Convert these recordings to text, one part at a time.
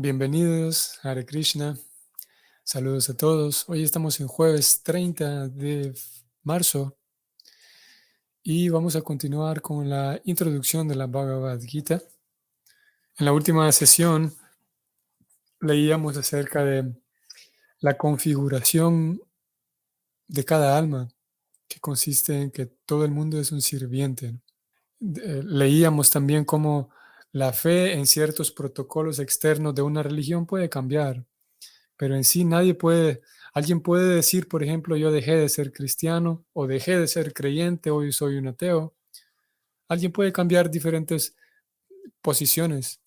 Bienvenidos, Hare Krishna. Saludos a todos. Hoy estamos en jueves 30 de marzo y vamos a continuar con la introducción de la Bhagavad Gita. En la última sesión leíamos acerca de la configuración de cada alma, que consiste en que todo el mundo es un sirviente. Leíamos también cómo la fe en ciertos protocolos externos de una religión puede cambiar. Pero en sí alguien puede decir, por ejemplo, yo dejé de ser cristiano o dejé de ser creyente, hoy soy un ateo. Alguien puede cambiar diferentes posiciones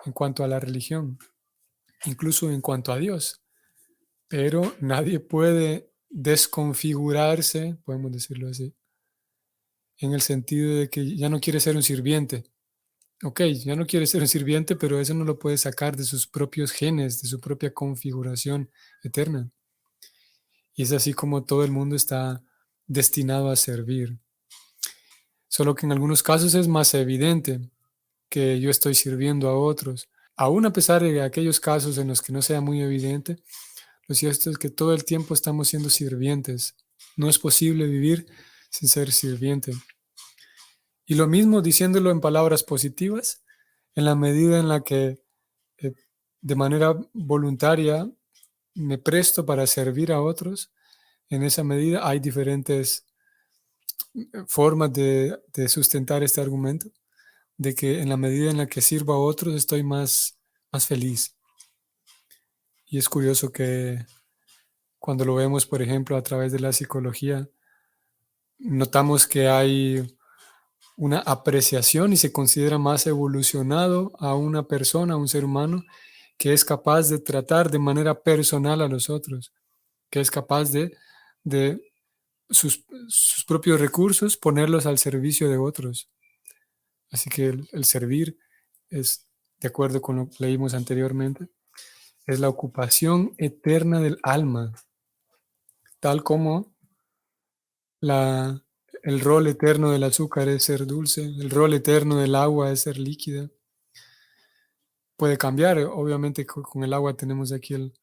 en cuanto a la religión, incluso en cuanto a Dios, pero nadie puede desconfigurarse, podemos decirlo así, en el sentido de que ya no quiere ser un sirviente. Ok, ya no quiere ser un sirviente, pero eso no lo puede sacar de sus propios genes, de su propia configuración eterna. Y es así como todo el mundo está destinado a servir. Solo que en algunos casos es más evidente que yo estoy sirviendo a otros. Aún a pesar de aquellos casos en los que no sea muy evidente, lo cierto es que todo el tiempo estamos siendo sirvientes. No es posible vivir sin ser sirviente. Y lo mismo diciéndolo en palabras positivas, en la medida en la que eh, de manera voluntaria me presto para servir a otros, en esa medida hay diferentes formas de sustentar este argumento, de que en la medida en la que sirvo a otros estoy más feliz. Y es curioso que cuando lo vemos, por ejemplo, a través de la psicología, notamos que hay una apreciación y se considera más evolucionado a una persona, a un ser humano, que es capaz de tratar de manera personal a los otros, que es capaz de sus propios recursos ponerlos al servicio de otros. Así que el servir es, de acuerdo con lo que leímos anteriormente, es la ocupación eterna del alma, tal como la, el rol eterno del azúcar es ser dulce, el rol eterno del agua es ser líquida. Puede cambiar, obviamente con el agua tenemos aquí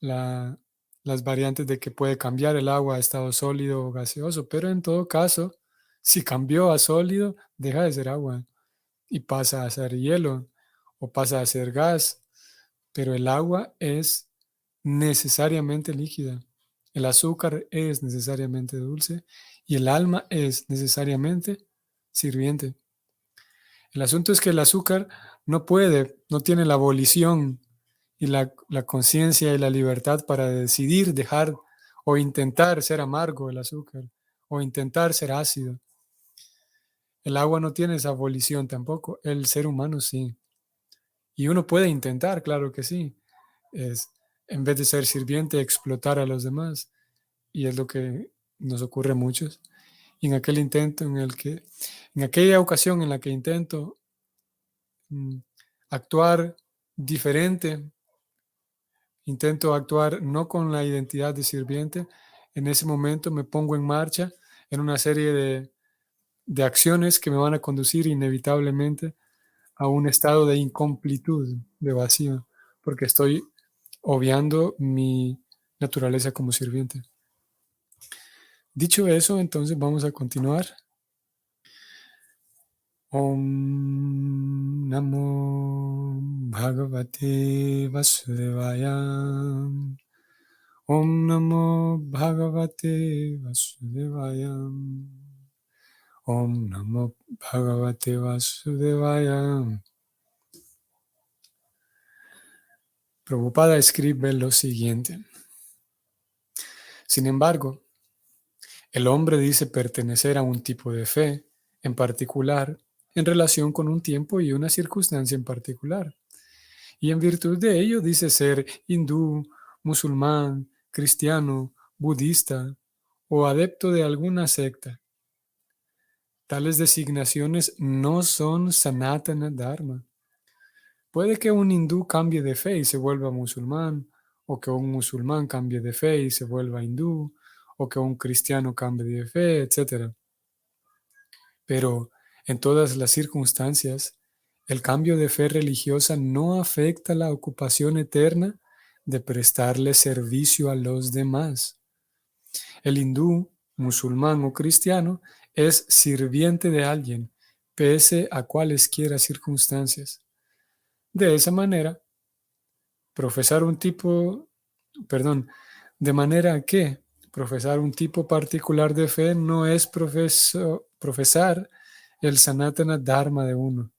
la, las variantes de que puede cambiar el agua a estado sólido o gaseoso, pero en todo caso, si cambió a sólido, deja de ser agua y pasa a ser hielo o pasa a ser gas, pero el agua es necesariamente líquida, el azúcar es necesariamente dulce y el alma es necesariamente sirviente. El asunto es que el azúcar no tiene la volición y la conciencia y la libertad para decidir dejar o intentar ser amargo el azúcar o intentar ser ácido. El agua no tiene esa volición tampoco, el ser humano sí. Y uno puede intentar, claro que sí, es en vez de ser sirviente, explotar a los demás. Y es lo que nos ocurre a muchos. Y en aquel intento en aquella ocasión en la que intento mm, actuar diferente, intento actuar no con la identidad de sirviente, en ese momento me pongo en marcha en una serie de acciones que me van a conducir inevitablemente a un estado de incomplitud, de vacío, porque estoy obviando mi naturaleza como sirviente. Dicho eso, entonces vamos a continuar. Om Namo Bhagavate Vasudevaya. Om Namo Bhagavate Vasudevaya. Om Namo Bhagavate Vasudevaya. Prabhupada escribe lo siguiente. Sin embargo, el hombre dice pertenecer a un tipo de fe en particular en relación con un tiempo y una circunstancia en particular. Y en virtud de ello dice ser hindú, musulmán, cristiano, budista o adepto de alguna secta. Tales designaciones no son Sanatana Dharma. Puede que un hindú cambie de fe y se vuelva musulmán, o que un musulmán cambie de fe y se vuelva hindú, o que un cristiano cambie de fe, etc. Pero en todas las circunstancias, El cambio de fe religiosa no afecta la ocupación eterna de prestarle servicio a los demás. El hindú, musulmán o cristiano es sirviente de alguien, pese a cualesquiera circunstancias. De esa manera, profesar un tipo, perdón, de manera que profesar un tipo particular de fe no es profesar el Sanatana Dharma de uno.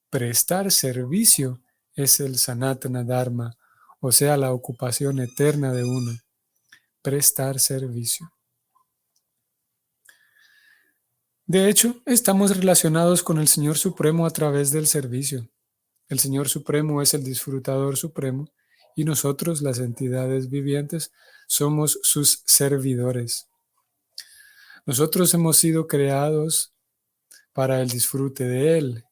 Prestar servicio es el Sanatana Dharma, o sea, la ocupación eterna de uno. Prestar servicio. De hecho, estamos relacionados con el Señor Supremo a través del servicio. El Señor Supremo es el disfrutador supremo y nosotros, las entidades vivientes, somos sus servidores. Nosotros hemos sido creados para el disfrute de Él,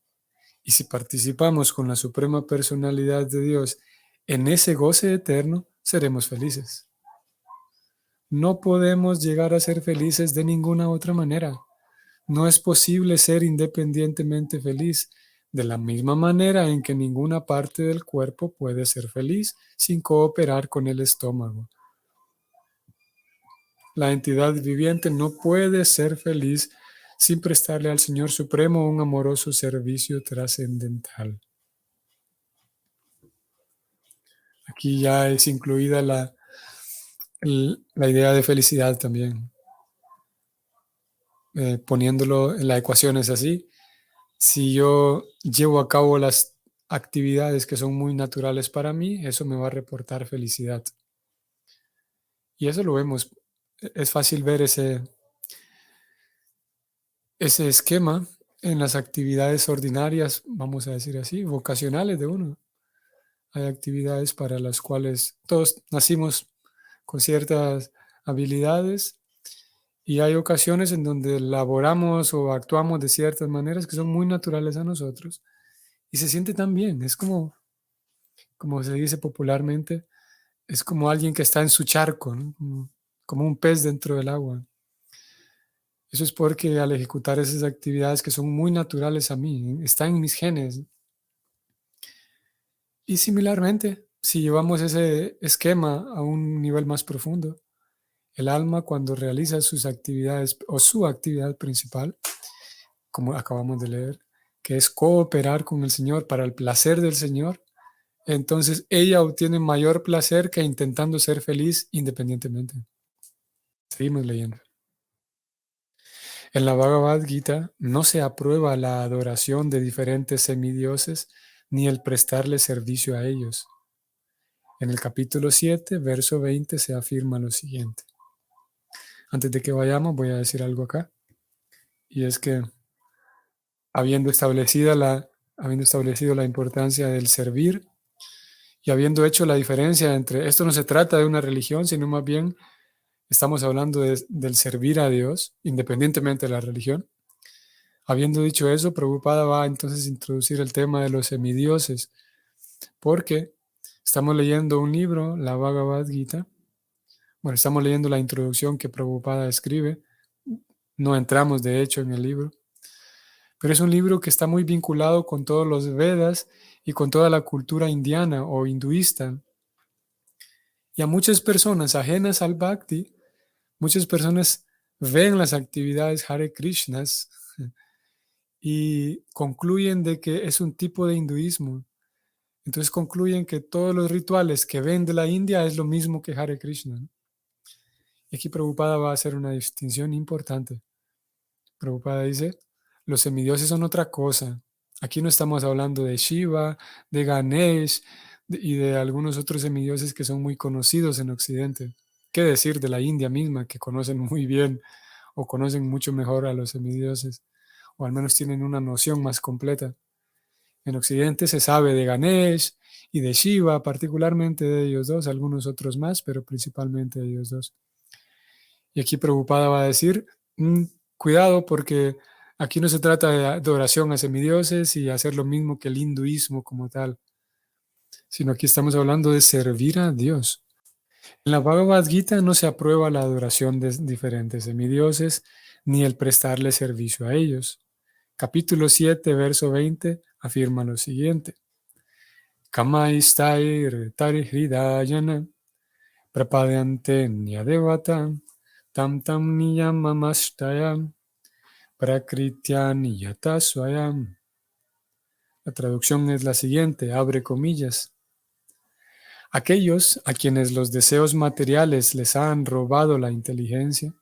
y si participamos con la Suprema Personalidad de Dios en ese goce eterno, seremos felices. No podemos llegar a ser felices de ninguna otra manera. No es posible ser independientemente feliz, de la misma manera en que ninguna parte del cuerpo puede ser feliz sin cooperar con el estómago. La entidad viviente no puede ser feliz sin prestarle al Señor Supremo un amoroso servicio trascendental. Aquí ya es incluida la idea de felicidad también. Poniéndolo en la ecuación es así. Si yo llevo a cabo las actividades que son muy naturales para mí, eso me va a reportar felicidad. Y eso lo vemos. Es fácil ver ese esquema en las actividades ordinarias, vamos a decir así, vocacionales de uno. Hay actividades para las cuales todos nacimos con ciertas habilidades y hay ocasiones en donde laboramos o actuamos de ciertas maneras que son muy naturales a nosotros y se siente tan bien. Es como se dice popularmente, es como alguien que está en su charco, ¿no? Como un pez dentro del agua. Eso es porque al ejecutar esas actividades que son muy naturales a mí, están en mis genes. Y similarmente, si llevamos ese esquema a un nivel más profundo, el alma cuando realiza sus actividades o su actividad principal, como acabamos de leer, que es cooperar con el Señor para el placer del Señor, entonces ella obtiene mayor placer que intentando ser feliz independientemente. Seguimos leyendo. En la Bhagavad Gita no se aprueba la adoración de diferentes semidioses ni el prestarle servicio a ellos. En el capítulo 7, verso 20, se afirma lo siguiente. Antes de que vayamos, voy a decir algo acá. Y es que habiendo establecido la importancia del servir y habiendo hecho la diferencia entre, esto no se trata de una religión, sino más bien estamos hablando del servir a Dios, independientemente de la religión. Habiendo dicho eso, Prabhupada va entonces a introducir el tema de los semidioses, porque estamos leyendo un libro, la Bhagavad Gita. Bueno, estamos leyendo la introducción que Prabhupada escribe. No entramos, de hecho, en el libro. Pero es un libro que está muy vinculado con todos los Vedas y con toda la cultura indiana o hinduista. Y a muchas personas ajenas al Bhakti, muchas personas ven las actividades Hare Krishnas y concluyen de que es un tipo de hinduismo. Entonces concluyen que todos los rituales que ven de la India es lo mismo que Hare Krishna, ¿no? Y aquí Prabhupada va a hacer una distinción importante. Prabhupada dice, los semidioses son otra cosa. Aquí no estamos hablando de Shiva, de Ganesh y de algunos otros semidioses que son muy conocidos en Occidente. ¿Qué decir de la India misma, que conocen muy bien o conocen mucho mejor a los semidioses? O al menos tienen una noción más completa. En Occidente se sabe de Ganesh y de Shiva, particularmente de ellos dos, algunos otros más, pero principalmente de ellos dos. Y aquí Prabhupada va a decir, cuidado porque aquí no se trata de adoración a semidioses y hacer lo mismo que el hinduismo como tal, sino aquí estamos hablando de servir a Dios. En la Bhagavad Gita no se aprueba la adoración de diferentes semidioses ni el prestarle servicio a ellos. Capítulo 7, verso 20, afirma lo siguiente. Kamaistair tarihridayana prapadyante nyadevata tam tam niyamamastayam prakritya niyata swayam. La traducción es la siguiente, abre comillas. Aquellos a quienes los deseos materiales les han robado la inteligencia,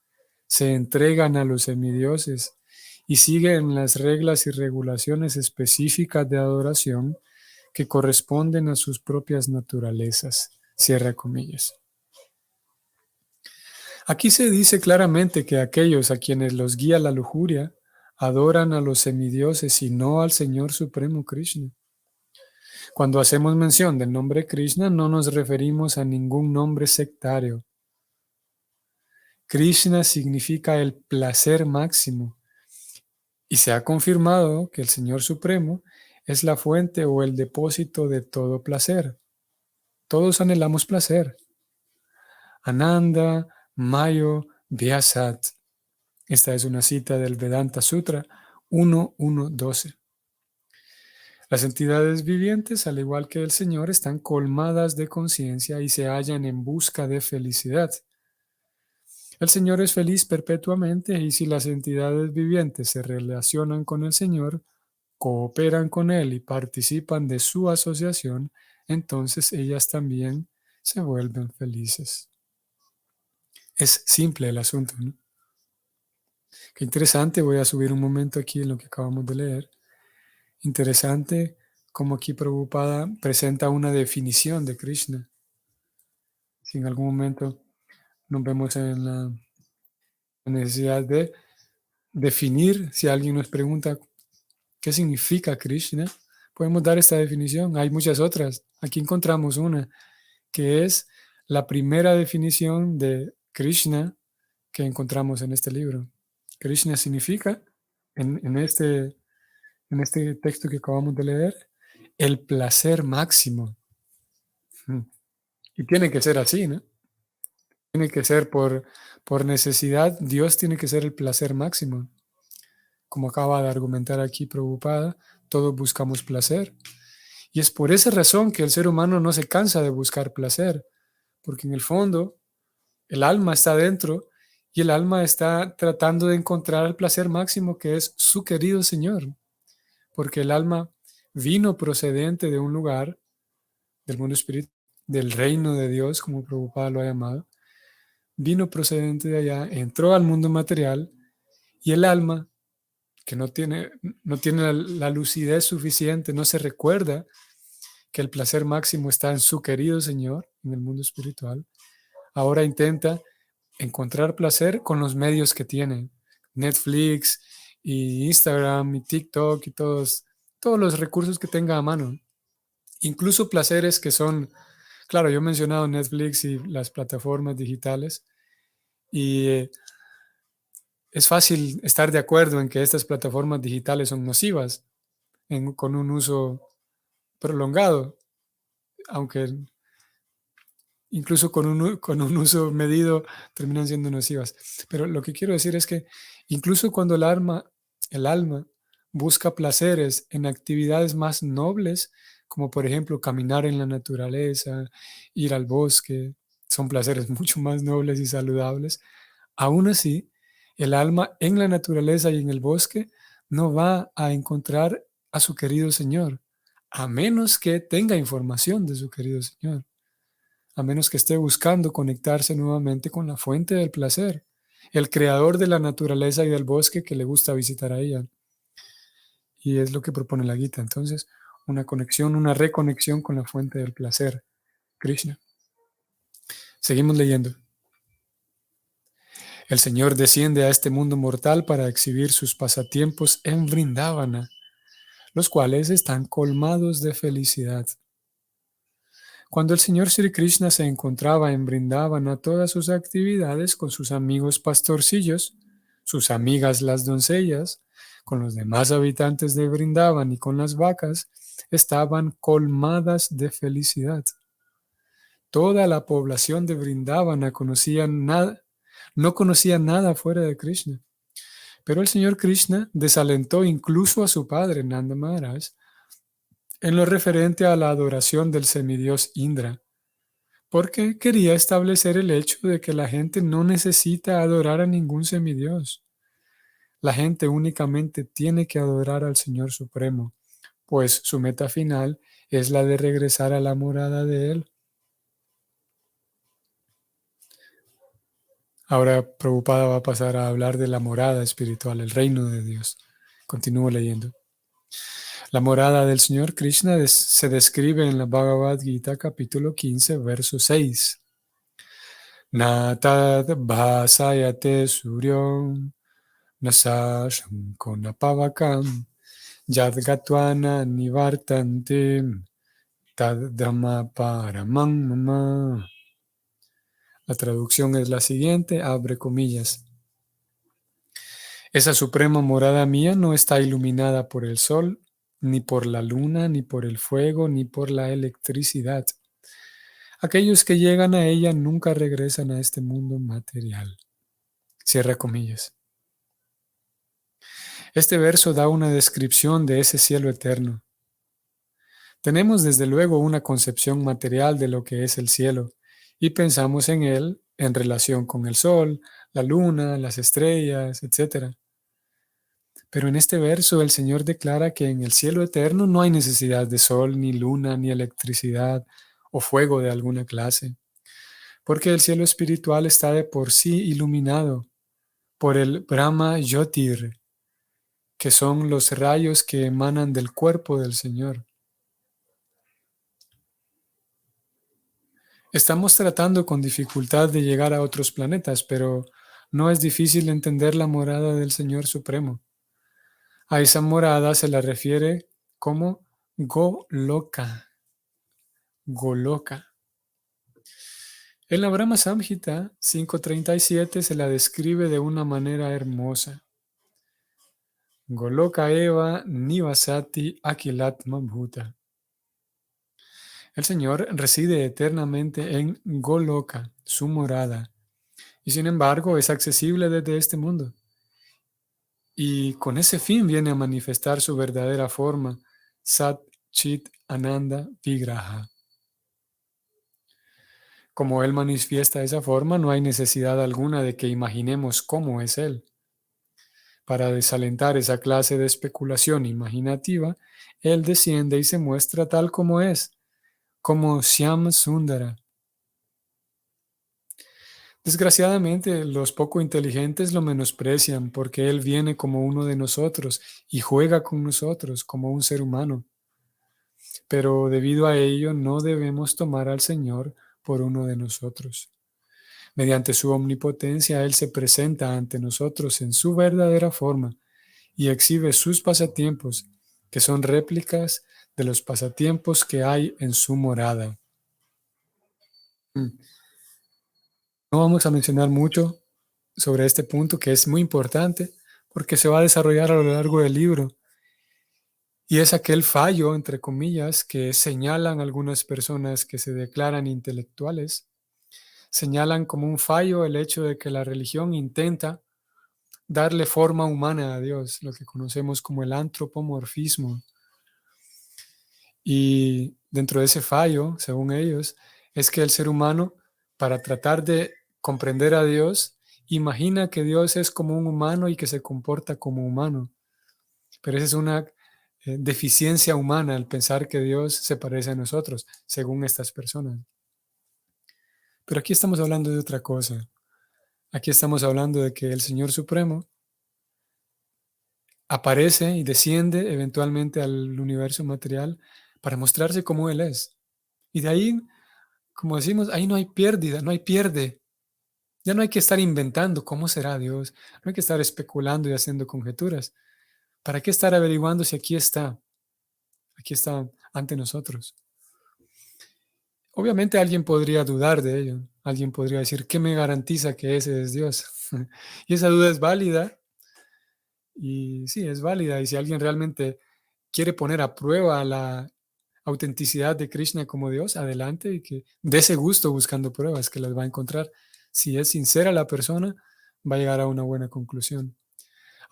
se entregan a los semidioses y siguen las reglas y regulaciones específicas de adoración que corresponden a sus propias naturalezas. Cierra comillas. Aquí se dice claramente que aquellos a quienes los guía la lujuria adoran a los semidioses y no al Señor Supremo Krishna. Cuando hacemos mención del nombre Krishna, no nos referimos a ningún nombre sectario. Krishna significa el placer máximo y se ha confirmado que el Señor Supremo es la fuente o el depósito de todo placer. Todos anhelamos placer. Ananda Mayo Vyasat. Esta es una cita del Vedanta Sutra 1.1.12. Las entidades vivientes, al igual que el Señor, están colmadas de conciencia y se hallan en busca de felicidad. El Señor es feliz perpetuamente y si las entidades vivientes se relacionan con el Señor, cooperan con Él y participan de su asociación, entonces ellas también se vuelven felices. Es simple el asunto, ¿no? Qué interesante, voy a subir un momento aquí en lo que acabamos de leer. Interesante como aquí Prabhupada presenta una definición de Krishna. Si en algún momento nos vemos en la necesidad de definir, si alguien nos pregunta qué significa Krishna, podemos dar esta definición. Hay muchas otras. Aquí encontramos una, que es la primera definición de Krishna que encontramos en este libro. Krishna significa, en este texto que acabamos de leer, el placer máximo. Y tiene que ser así, ¿no? Tiene que ser por necesidad. Dios tiene que ser el placer máximo. Como acaba de argumentar aquí Prabhupada, todos buscamos placer. Y es por esa razón que el ser humano no se cansa de buscar placer, porque en el fondo el alma está dentro y el alma está tratando de encontrar el placer máximo que es su querido Señor, porque el alma vino procedente de un lugar del mundo espiritual, del reino de Dios, como Prabhupada lo ha llamado, vino procedente de allá, entró al mundo material y el alma, que no tiene la lucidez suficiente, no se recuerda que el placer máximo está en su querido Señor, en el mundo espiritual, ahora intenta encontrar placer con los medios que tiene, Netflix y Instagram y TikTok y todos los recursos que tenga a mano. Incluso placeres que son, claro, yo he mencionado Netflix y las plataformas digitales y es fácil estar de acuerdo en que estas plataformas digitales son nocivas con un uso prolongado, aunque incluso con un uso medido terminan siendo nocivas. Pero lo que quiero decir es que incluso cuando el alma busca placeres en actividades más nobles, como por ejemplo caminar en la naturaleza, ir al bosque, son placeres mucho más nobles y saludables, aún así, el alma en la naturaleza y en el bosque no va a encontrar a su querido Señor, a menos que tenga información de su querido Señor, a menos que esté buscando conectarse nuevamente con la fuente del placer, el creador de la naturaleza y del bosque que le gusta visitar a ella. Y es lo que propone la Gita. Entonces, una conexión, una reconexión con la fuente del placer, Krishna. Seguimos leyendo. El Señor desciende a este mundo mortal para exhibir sus pasatiempos en Vrindavana, los cuales están colmados de felicidad. Cuando el Señor Sri Krishna se encontraba en Vrindavana, todas sus actividades con sus amigos pastorcillos, sus amigas las doncellas, con los demás habitantes de Vrindavan y con las vacas, estaban colmadas de felicidad. Toda la población de Vrindavana no conocía nada fuera de Krishna. Pero el Señor Krishna desalentó incluso a su padre, Nanda Maharaj, en lo referente a la adoración del semidios Indra, porque quería establecer el hecho de que la gente no necesita adorar a ningún semidios. La gente únicamente tiene que adorar al Señor Supremo, pues su meta final es la de regresar a la morada de Él. Ahora Prabhupada va a pasar a hablar de la morada espiritual, el reino de Dios. Continúo leyendo. La morada del Señor Krishna se describe en la Bhagavad Gita capítulo 15, verso 6. Natad bhasayate suryom nasa shankona pavakam yad gatwana nivartante tad dhamma paramam mama. La traducción es la siguiente, abre comillas. Esa suprema morada mía no está iluminada por el sol, ni por la luna, ni por el fuego, ni por la electricidad. Aquellos que llegan a ella nunca regresan a este mundo material. Cierra comillas. Este verso da una descripción de ese cielo eterno. Tenemos desde luego una concepción material de lo que es el cielo y pensamos en él en relación con el sol, la luna, las estrellas, etc. Pero en este verso el Señor declara que en el cielo eterno no hay necesidad de sol, ni luna, ni electricidad o fuego de alguna clase, porque el cielo espiritual está de por sí iluminado por el Brahma Yotir, que son los rayos que emanan del cuerpo del Señor. Estamos tratando con dificultad de llegar a otros planetas, pero no es difícil entender la morada del Señor Supremo. A esa morada se la refiere como Goloka. Goloka. En la Brahma Samhita 5.37 se la describe de una manera hermosa. Goloka eva nivasati akilatma bhuta. El Señor reside eternamente en Goloka, su morada, y sin embargo es accesible desde este mundo. Y con ese fin viene a manifestar su verdadera forma, Sat Chit Ananda Vigraha. Como Él manifiesta esa forma, no hay necesidad alguna de que imaginemos cómo es Él. Para desalentar esa clase de especulación imaginativa, Él desciende y se muestra tal como es, como Shyam Sundara. Desgraciadamente, los poco inteligentes lo menosprecian porque Él viene como uno de nosotros y juega con nosotros como un ser humano. Pero debido a ello no debemos tomar al Señor por uno de nosotros. Mediante su omnipotencia, Él se presenta ante nosotros en su verdadera forma y exhibe sus pasatiempos, que son réplicas de los pasatiempos que hay en su morada. No vamos a mencionar mucho sobre este punto, que es muy importante, porque se va a desarrollar a lo largo del libro. Y es aquel fallo, entre comillas, que señalan algunas personas que se declaran intelectuales. Señalan como un fallo el hecho de que la religión intenta darle forma humana a Dios, lo que conocemos como el antropomorfismo. Y dentro de ese fallo, según ellos, es que el ser humano, para tratar de comprender a Dios, imagina que Dios es como un humano y que se comporta como humano. Pero esa es una deficiencia humana al pensar que Dios se parece a nosotros, según estas personas. Pero aquí estamos hablando de otra cosa. Aquí estamos hablando de que el Señor Supremo aparece y desciende eventualmente al universo material para mostrarse como Él es. Y de ahí, como decimos, ahí no hay pérdida, no hay pierde. Ya no hay que estar inventando cómo será Dios, no hay que estar especulando y haciendo conjeturas. ¿Para qué estar averiguando si aquí está? Aquí está ante nosotros. Obviamente alguien podría dudar de ello. Alguien podría decir, ¿qué me garantiza que ese es Dios? Y esa duda es válida. Y sí, es válida. Y si alguien realmente quiere poner a prueba la autenticidad de Krishna como Dios, adelante y que dé ese gusto buscando pruebas que las va a encontrar. Si es sincera la persona, va a llegar a una buena conclusión.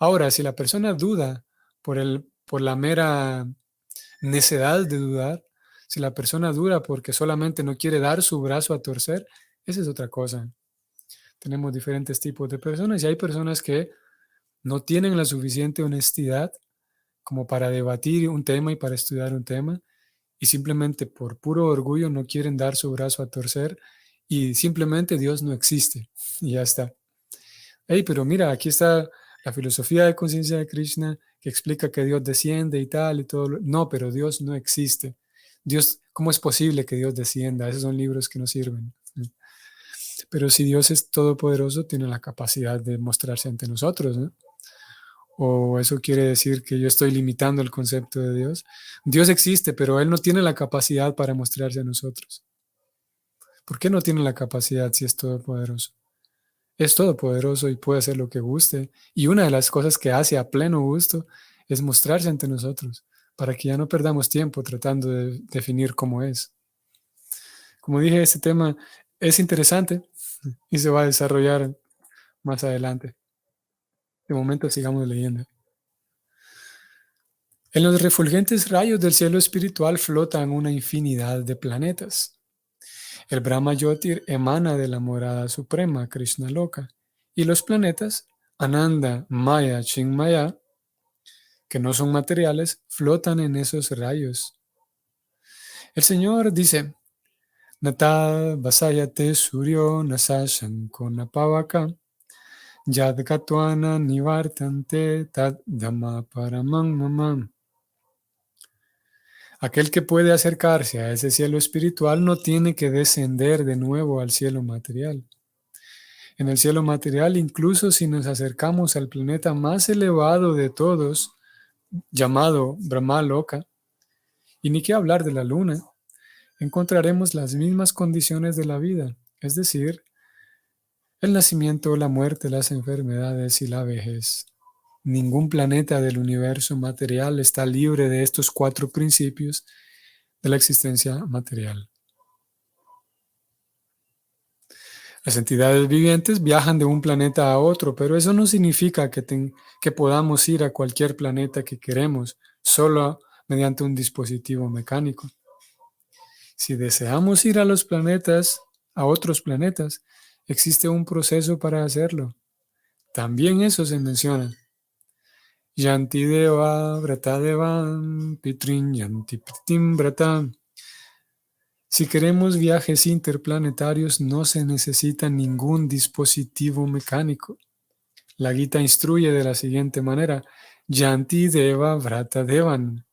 Ahora, si la persona duda por la mera necedad de dudar, si la persona dura porque solamente no quiere dar su brazo a torcer, esa es otra cosa. Tenemos diferentes tipos de personas y hay personas que no tienen la suficiente honestidad como para debatir un tema y para estudiar un tema y simplemente por puro orgullo no quieren dar su brazo a torcer y simplemente Dios no existe y ya está. Hey, pero mira, aquí está la filosofía de conciencia de Krishna que explica que Dios desciende y tal y todo. No, pero Dios no existe. Dios, ¿cómo es posible que Dios descienda? Esos son libros que no sirven. Pero si Dios es todopoderoso, tiene la capacidad de mostrarse ante nosotros, ¿no? ¿O eso quiere decir que yo estoy limitando el concepto de Dios? Dios existe, pero Él no tiene la capacidad para mostrarse a nosotros. ¿Por qué no tiene la capacidad si es todopoderoso? Es todopoderoso y puede hacer lo que guste. Y una de las cosas que hace a pleno gusto es mostrarse ante nosotros, para que ya no perdamos tiempo tratando de definir cómo es. Como dije, este tema es interesante y se va a desarrollar más adelante. De momento sigamos leyendo. En los refulgentes rayos del cielo espiritual flotan una infinidad de planetas. El Brahma Yotir emana de la morada suprema, Krishna Loka, y los planetas, Ananda, Maya, Chinmaya, que no son materiales, flotan en esos rayos. El Señor dice, Nata Vasayate Suryo Nasa Shankona Pavaka Yad Gatuana Nivartante Tad Dhamma Paramam Mamam. Aquel que puede acercarse a ese cielo espiritual no tiene que descender de nuevo al cielo material. En el cielo material, incluso si nos acercamos al planeta más elevado de todos, llamado Brahma Loka, y ni qué hablar de la luna, encontraremos las mismas condiciones de la vida, es decir, el nacimiento, la muerte, las enfermedades y la vejez. Ningún planeta del universo material está libre de estos 4 principios de la existencia material. Las entidades vivientes viajan de un planeta a otro, pero eso no significa que podamos ir a cualquier planeta que queremos, solo mediante un dispositivo mecánico. Si deseamos ir a los planetas, a otros planetas, existe un proceso para hacerlo. También eso se menciona. Yanti Deva Vratadevam Pitrin Yanti Pritim Vratam. Si queremos viajes interplanetarios, no se necesita ningún dispositivo mecánico. La Gita instruye de la siguiente manera: Yanti Deva Vrata Devan.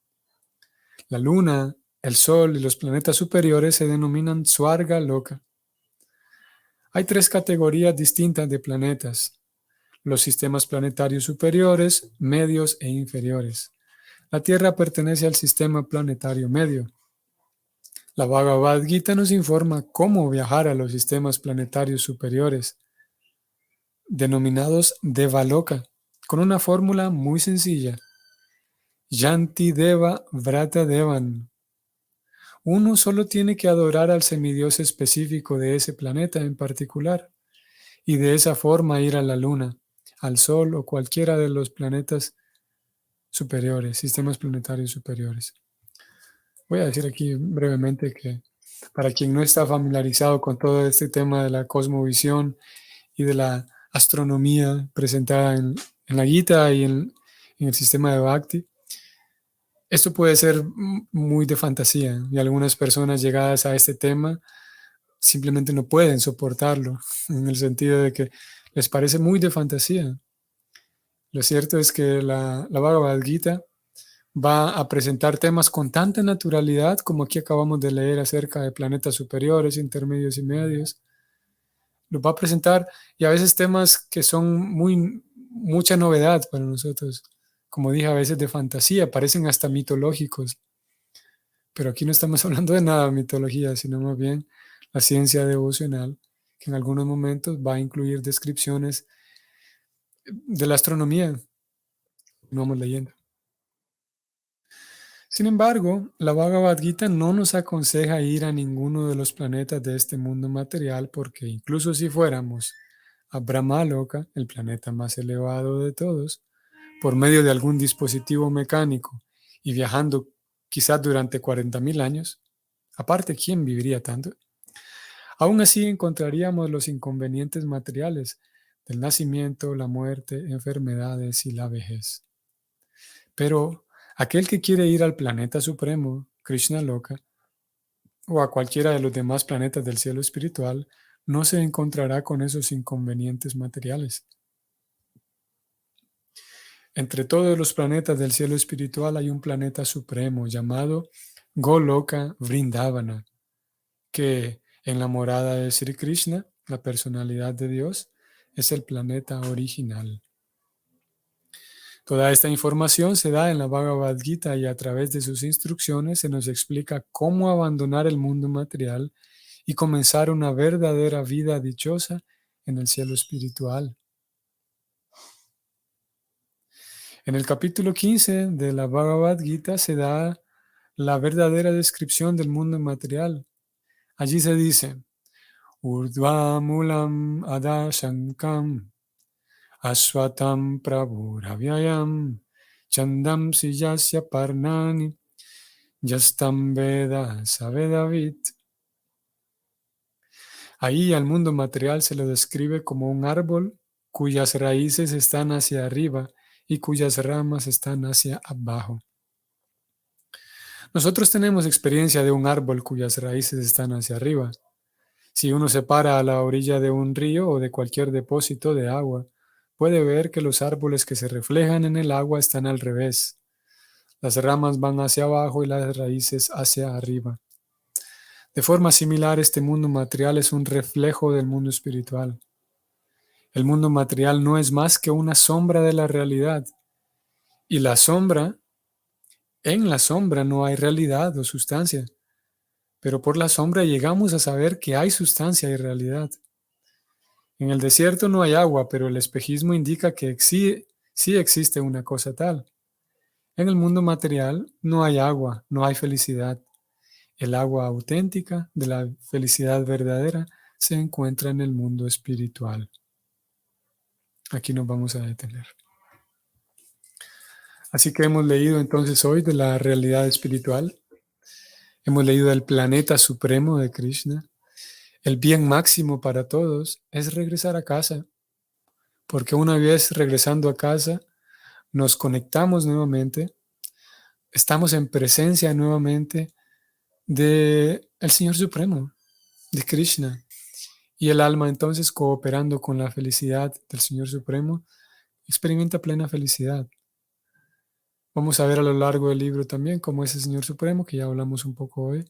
La luna, el sol y los planetas superiores se denominan Swarga Loka. Hay 3 categorías distintas de planetas: los sistemas planetarios superiores, medios e inferiores. La Tierra pertenece al sistema planetario medio. La Bhagavad Gita nos informa cómo viajar a los sistemas planetarios superiores, denominados Devaloka, con una fórmula muy sencilla. Yanti Deva Vrata Devan. Uno solo tiene que adorar al semidios específico de ese planeta en particular, y de esa forma ir a la luna, al sol o cualquiera de los planetas superiores, sistemas planetarios superiores. Voy a decir aquí brevemente que para quien no está familiarizado con todo este tema de la cosmovisión y de la astronomía presentada en la Gita y en el sistema de Bhakti, esto puede ser muy de fantasía y algunas personas llegadas a este tema simplemente no pueden soportarlo, en el sentido de que les parece muy de fantasía. Lo cierto es que la Bhagavad Gita va a presentar temas con tanta naturalidad como aquí acabamos de leer acerca de planetas superiores, intermedios y medios. Los va a presentar y a veces temas que son mucha novedad para nosotros. Como dije, a veces de fantasía, parecen hasta mitológicos. Pero aquí no estamos hablando de nada de mitología, sino más bien la ciencia devocional, que en algunos momentos va a incluir descripciones de la astronomía. No vamos leyendo. Sin embargo, la Bhagavad Gita no nos aconseja ir a ninguno de los planetas de este mundo material porque incluso si fuéramos a Brahmaloka, el planeta más elevado de todos, por medio de algún dispositivo mecánico y viajando quizás durante 40.000 años. Aparte, ¿quién viviría tanto? Aún así encontraríamos los inconvenientes materiales del nacimiento, la muerte, enfermedades y la vejez. Pero aquel que quiere ir al planeta supremo, Krishna Loka, o a cualquiera de los demás planetas del cielo espiritual, no se encontrará con esos inconvenientes materiales. Entre todos los planetas del cielo espiritual hay un planeta supremo llamado Goloka Vrindavana, que en la morada de Sri Krishna, la personalidad de Dios, es el planeta original. Toda esta información se da en la Bhagavad Gita y a través de sus instrucciones se nos explica cómo abandonar el mundo material y comenzar una verdadera vida dichosa en el cielo espiritual. En el capítulo 15 de la Bhagavad Gita se da la verdadera descripción del mundo material. Allí se dice, Urdhva mulam adashankam ashvatam prabhuravyayam chandam siyasya parnani yastam veda savedavit. Ahí al mundo material se lo describe como un árbol cuyas raíces están hacia arriba y cuyas ramas están hacia abajo. Nosotros tenemos experiencia de un árbol cuyas raíces están hacia arriba. Si uno se para a la orilla de un río o de cualquier depósito de agua, puede ver que los árboles que se reflejan en el agua están al revés. Las ramas van hacia abajo y las raíces hacia arriba. De forma similar, este mundo material es un reflejo del mundo espiritual. El mundo material no es más que una sombra de la realidad. Y en la sombra no hay realidad o sustancia. Pero por la sombra llegamos a saber que hay sustancia y realidad. En el desierto no hay agua, pero el espejismo indica que sí existe una cosa tal. En el mundo material no hay agua, no hay felicidad. El agua auténtica de la felicidad verdadera se encuentra en el mundo espiritual. Aquí nos vamos a detener. Así que hemos leído entonces hoy de la realidad espiritual. Hemos leído del planeta supremo de Krishna. El bien máximo para todos es regresar a casa, porque una vez regresando a casa, nos conectamos nuevamente, estamos en presencia nuevamente de el Señor Supremo, de Krishna. Y el alma entonces, cooperando con la felicidad del Señor Supremo, experimenta plena felicidad. Vamos a ver a lo largo del libro también cómo ese Señor Supremo, que ya hablamos un poco hoy,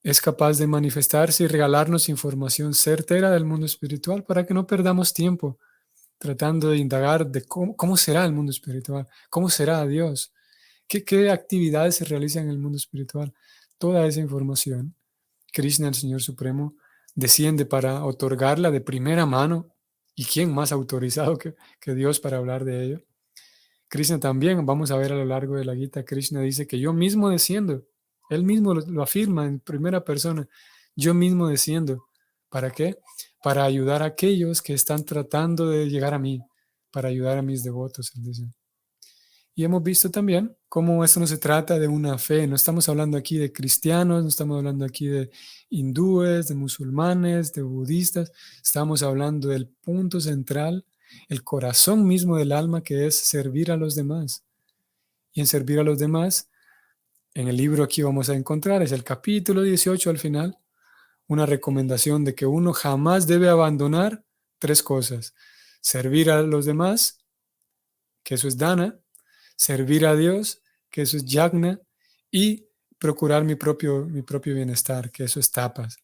es capaz de manifestarse y regalarnos información certera del mundo espiritual para que no perdamos tiempo tratando de indagar de cómo será el mundo espiritual, cómo será Dios, qué actividades se realizan en el mundo espiritual. Toda esa información, Krishna, el Señor Supremo, desciende para otorgarla de primera mano. ¿Y quién más autorizado que Dios para hablar de ello? Krishna también, vamos a ver a lo largo de la Gita, Krishna dice que yo mismo desciendo. Él mismo lo afirma en primera persona. Yo mismo desciendo. ¿Para qué? Para ayudar a aquellos que están tratando de llegar a mí, para ayudar a mis devotos, él dice. Y hemos visto también cómo esto no se trata de una fe, no estamos hablando aquí de cristianos, no estamos hablando aquí de hindúes, de musulmanes, de budistas, estamos hablando del punto central, el corazón mismo del alma, que es servir a los demás. Y en servir a los demás, en el libro aquí vamos a encontrar, es el capítulo 18 al final, una recomendación de que uno jamás debe abandonar tres cosas: servir a los demás, que eso es dana; servir a Dios, que eso es yagna; y procurar mi propio bienestar, que eso es tapas.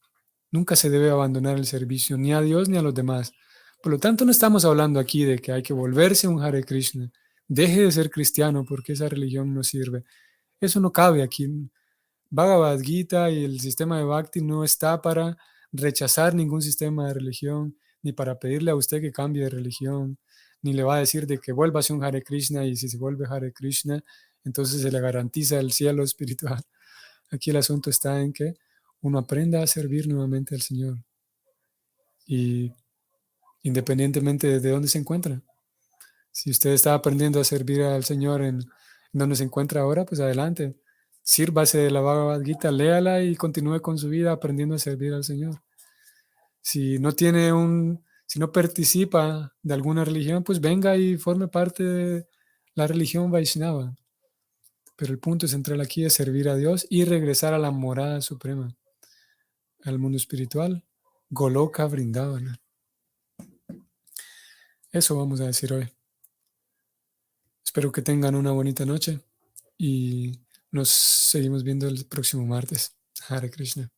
Nunca se debe abandonar el servicio ni a Dios ni a los demás. Por lo tanto, no estamos hablando aquí de que hay que volverse un Hare Krishna. Deje de ser cristiano porque esa religión no sirve. Eso no cabe aquí. Bhagavad Gita y el sistema de Bhakti no está para rechazar ningún sistema de religión, ni para pedirle a usted que cambie de religión, ni le va a decir de que vuelva a ser un Hare Krishna, y si se vuelve Hare Krishna, entonces se le garantiza el cielo espiritual. Aquí el asunto está en que uno aprenda a servir nuevamente al Señor, y independientemente de dónde se encuentra. Si usted está aprendiendo a servir al Señor en donde se encuentra ahora, pues adelante. sírvase de la Bhagavad Gita, léala y continúe con su vida aprendiendo a servir al Señor. Si no participa de alguna religión, pues venga y forme parte de la religión Vaishnava. Pero el punto central aquí es servir a Dios y regresar a la morada suprema, al mundo espiritual, Goloka Vrindavana. Eso vamos a decir hoy. Espero que tengan una bonita noche y nos seguimos viendo el próximo martes. Hare Krishna.